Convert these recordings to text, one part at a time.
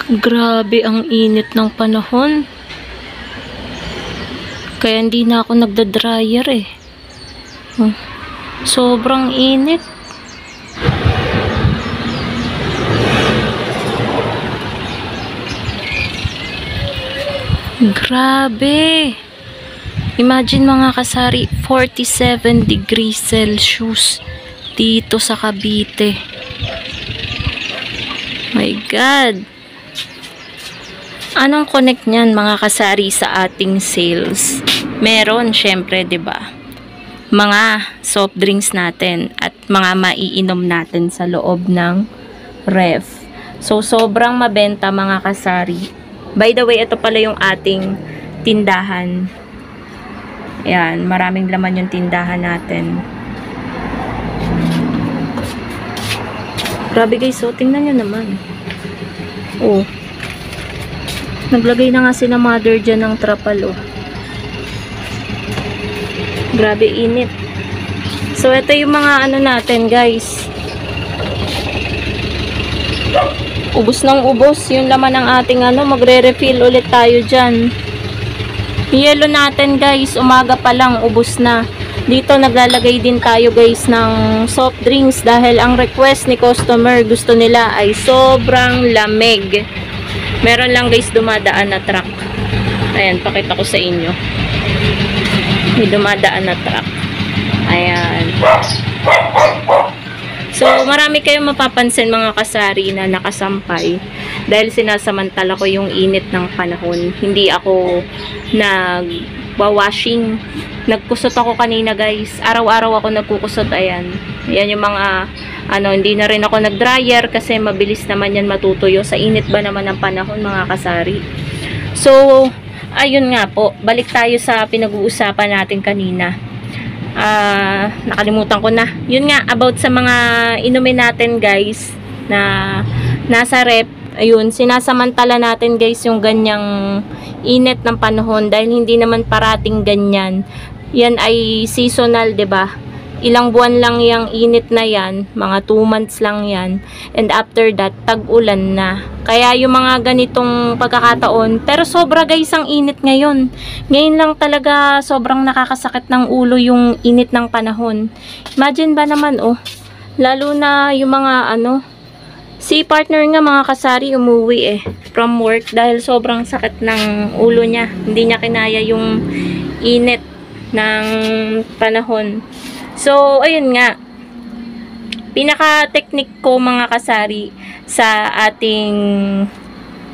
Grabe ang init ng panahon. Kaya hindi na ako nagda-dryer eh. Sobrang init. Grabe. Imagine mga kasari, 47 degrees Celsius dito sa Cavite. My God. Anong connect niyan mga kasari sa ating sales? Meron, syempre, 'di ba? Mga soft drinks natin at mga maiinom natin sa loob ng ref. So, sobrang mabenta mga kasari. By the way, ito pala yung ating tindahan. Ayan, maraming laman yung tindahan natin. Grabe guys, so tingnan nyo naman. Oh. Naglagay na nga si na mother dyan ng trapal, oh. Grabe init. So, ito yung mga ano natin, guys. Ubos ng ubos. Yung laman ng ating ano, magre-refill ulit tayo dyan. Yelo natin, guys. Umaga pa lang, ubos na. Dito, naglalagay din tayo, guys, ng soft drinks. Dahil ang request ni customer, gusto nila ay sobrang lamig. Meron lang, guys, dumadaan na truck. Ayan, pakita ko sa inyo. May dumadaan na truck. Ayan. So, marami kayong mapapansin mga kasari na nakasampay dahil sinasamantala ko yung init ng panahon. Hindi ako nag-washing. Nagkusot ako kanina, guys. Araw-araw ako nagkukusot. Ayan. Ayan yung mga hindi na rin ako nag-dryer kasi mabilis naman yan matutuyo. Sa init ba naman ng panahon mga kasari. So, ayun nga po. Balik tayo sa pinag-uusapan natin kanina. Nakalimutan ko na. Yun nga, about sa mga inumin natin, guys, na nasa rep. Ayun, sinasamantala natin, guys, yung ganyang init ng panahon dahil hindi naman parating ganyan. Yan ay seasonal, 'di ba? Ilang buwan lang yung init na yan, mga 2 months lang yan, and after that, tag-ulan na. Kaya yung mga ganitong pagkakataon, pero sobra guys ang init ngayon. Ngayon lang talaga sobrang nakakasakit ng ulo yung init ng panahon. Imagine ba naman, oh, lalo na yung mga si partner nga mga kasari umuwi from work dahil sobrang sakit ng ulo niya. Hindi niya kinaya yung init ng panahon. So, ayun nga, pinaka-technique ko mga kasari sa ating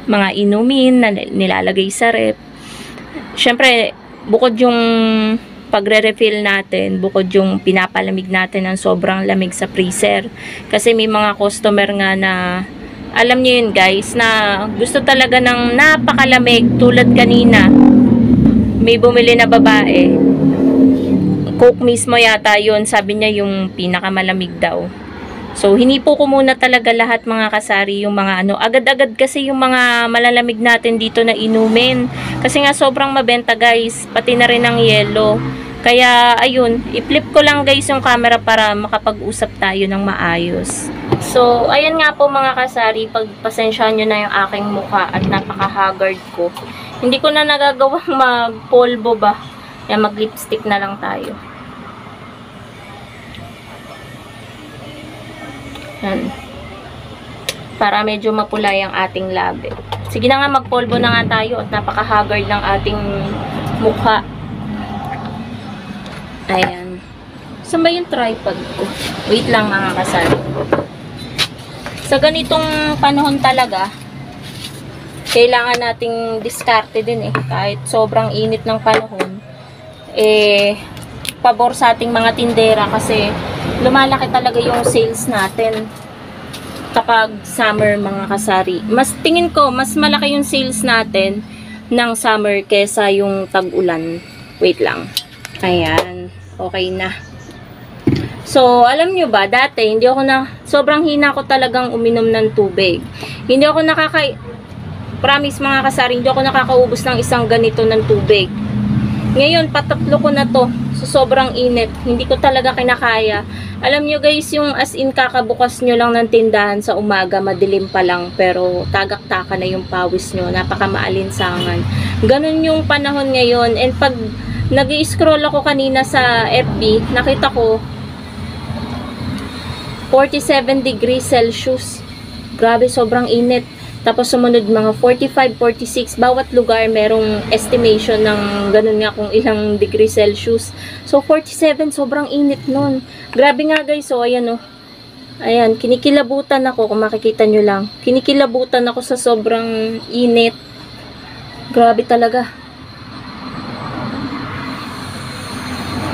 mga inumin na nilalagay sa rep. Syempre, bukod yung pagre-refill natin, bukod yung pinapalamig natin ng sobrang lamig sa freezer. Kasi may mga customer nga na, alam niyo yun guys, na gusto talaga ng napakalamig tulad kanina. May bumili na babae. Coke mismo yata yun, sabi niya yung pinakamalamig daw. So, hinipo ko muna talaga lahat mga kasari, yung mga agad-agad kasi yung mga malalamig natin dito na inumin. Kasi nga sobrang mabenta guys, pati na rin ang yelo. Kaya, ayun, i-flip ko lang guys yung camera para makapag-usap tayo ng maayos. So, ayun nga po mga kasari, pagpasensyahan nyo na yung aking mukha at napaka-haggard ko. Hindi ko na nagagawang magpolvo ba. Kaya mag-lipstick na lang tayo. Yan. Para medyo mapula yung ating labi. Sige na nga, magpolvo na nga tayo at napaka-haggard ng ating mukha. Ayan. Saan ba yung tripod ko? Wait lang mga kasari. Sa ganitong panahon talaga, kailangan nating diskarte din kahit sobrang init ng panahon. Pabor sa ating mga tindera kasi lumalaki talaga yung sales natin kapag summer mga kasari. Tingin ko, mas malaki yung sales natin ng summer kesa yung tag-ulan. Wait lang. Ayan. Okay na. So, alam nyo ba, dati, sobrang hina ko talagang uminom ng tubig. Hindi ako promise mga kasari, hindi ako nakakaubos ng isang ganito ng tubig. Ngayon, patatlo ko na to. So, sa sobrang init. Hindi ko talaga kinakaya. Alam nyo guys, yung as in kakabukas nyo lang ng tindahan sa umaga, madilim pa lang, pero tagak-taka na yung pawis nyo, napakamaalinsangan. Ganun yung panahon ngayon. And pag nag-i-scroll ako kanina sa FB, nakita ko 47 degrees Celsius. Grabe, sobrang init. Tapos sumunod mga 45, 46. Bawat lugar merong estimation ng ganun nga kung ilang degree Celsius. So 47, sobrang init nun. Grabe nga guys, so ayan oh. Ayan, kinikilabutan ako kung makikita nyo lang. Kinikilabutan ako sa sobrang init. Grabe talaga.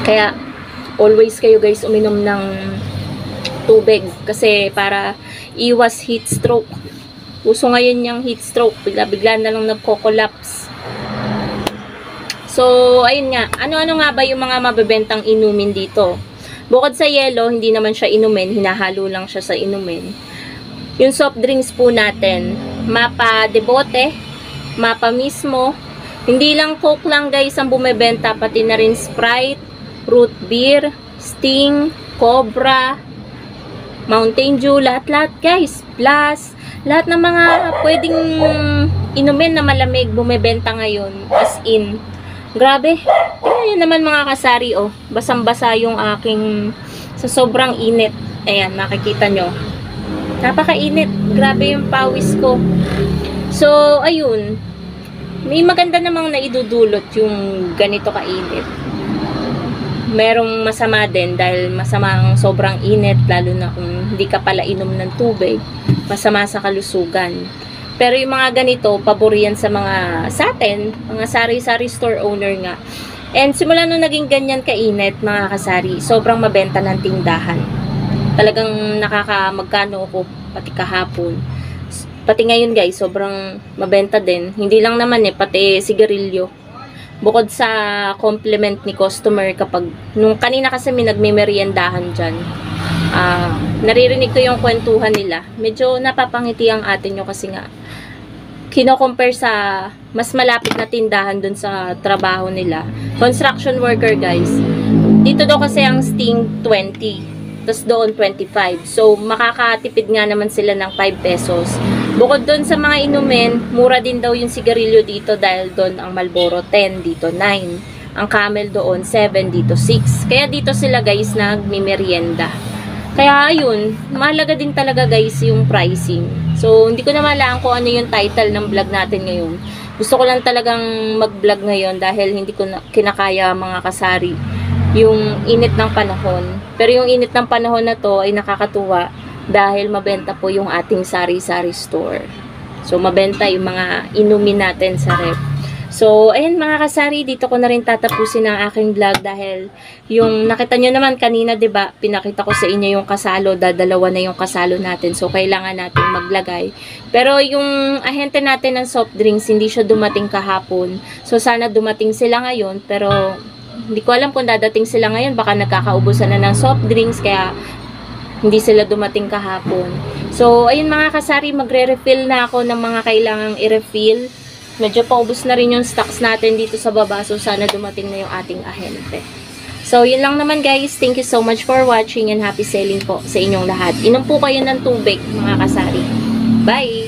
Kaya always kayo guys uminom ng tubig kasi para iwas heat stroke. Uso ngayon yung heat stroke. Bigla-bigla na lang nagko-collapse. So, ayun nga. Ano-ano nga ba yung mga mabebentang inumin dito? Bukod sa yelo, hindi naman siya inumin. Hinahalo lang siya sa inumin. Yung soft drinks po natin. Mapa de bote. Mapa mismo. Hindi lang Coke lang guys ang bumebenta. Pati na rin Sprite, root beer, Sting, Cobra, Mountain Dew. Lahat-lahat guys. Plus, lahat ng mga pwedeng inumin na malamig bumebenta ngayon. As in, grabe. Tingnan nyo naman mga kasari, oh. Basang-basa yung aking sa sobrang init. Ayan, makikita nyo. Napaka-init. Grabe yung pawis ko. So, ayun. May maganda namang naidudulot yung ganito kainit. Merong masama din dahil masama ang sobrang init, lalo na kung hindi ka pala inom ng tubig, masama sa kalusugan. Pero yung mga ganito, pabor yan sa atin, mga sari-sari store owner nga. And simula nung naging ganyan kainit, mga kasari, sobrang mabenta ng tindahan. Talagang nakakamagkano ako, pati kahapon. Pati ngayon guys, sobrang mabenta din. Hindi lang naman pati sigarilyo. Bukod sa compliment ni customer kapag, nung kanina kasi may nagme-meriendahan dyan, naririnig ko yung kwentuhan nila. Medyo napapangiti ang atin nyo kasi nga, kino-compare sa mas malapit na tindahan dun sa trabaho nila. Construction worker guys. Dito daw kasi ang Sting 20, tapos doon 25. So, makakatipid nga naman sila ng 5 pesos. Bukod doon sa mga inumin, mura din daw yung sigarilyo dito dahil doon ang Marlboro 10, dito 9. Ang Camel doon 7, dito 6. Kaya dito sila guys nagmimerienda. Kaya ayun, mahalaga din talaga guys yung pricing. So, hindi ko na malaan kung ano yung title ng vlog natin ngayon. Gusto ko lang talagang mag-vlog ngayon dahil hindi ko kinakaya mga kasari yung init ng panahon. Pero yung init ng panahon na to ay nakakatuwa dahil mabenta po yung ating sari-sari store. So, mabenta yung mga inumin natin sa rep. So, ayun mga kasari, dito ko na rin tatapusin ang aking vlog dahil yung nakita nyo naman kanina, 'di ba? Pinakita ko sa inyo yung kasalo, dadalawa na yung kasalo natin. So, kailangan natin maglagay. Pero yung ahente natin ng soft drinks, hindi siya dumating kahapon. So, sana dumating sila ngayon, pero hindi ko alam kung dadating sila ngayon. Baka nagkakaubusan na ng soft drinks, kaya hindi sila dumating kahapon. So, ayun mga kasari, magre-refill na ako ng mga kailangang i-refill. Medyo paubos na rin yung stocks natin dito sa baba. So, sana dumating na yung ating ahente. So, yun lang naman guys. Thank you so much for watching and happy selling po sa inyong lahat. Inom po kayo ng tubig mga kasari. Bye!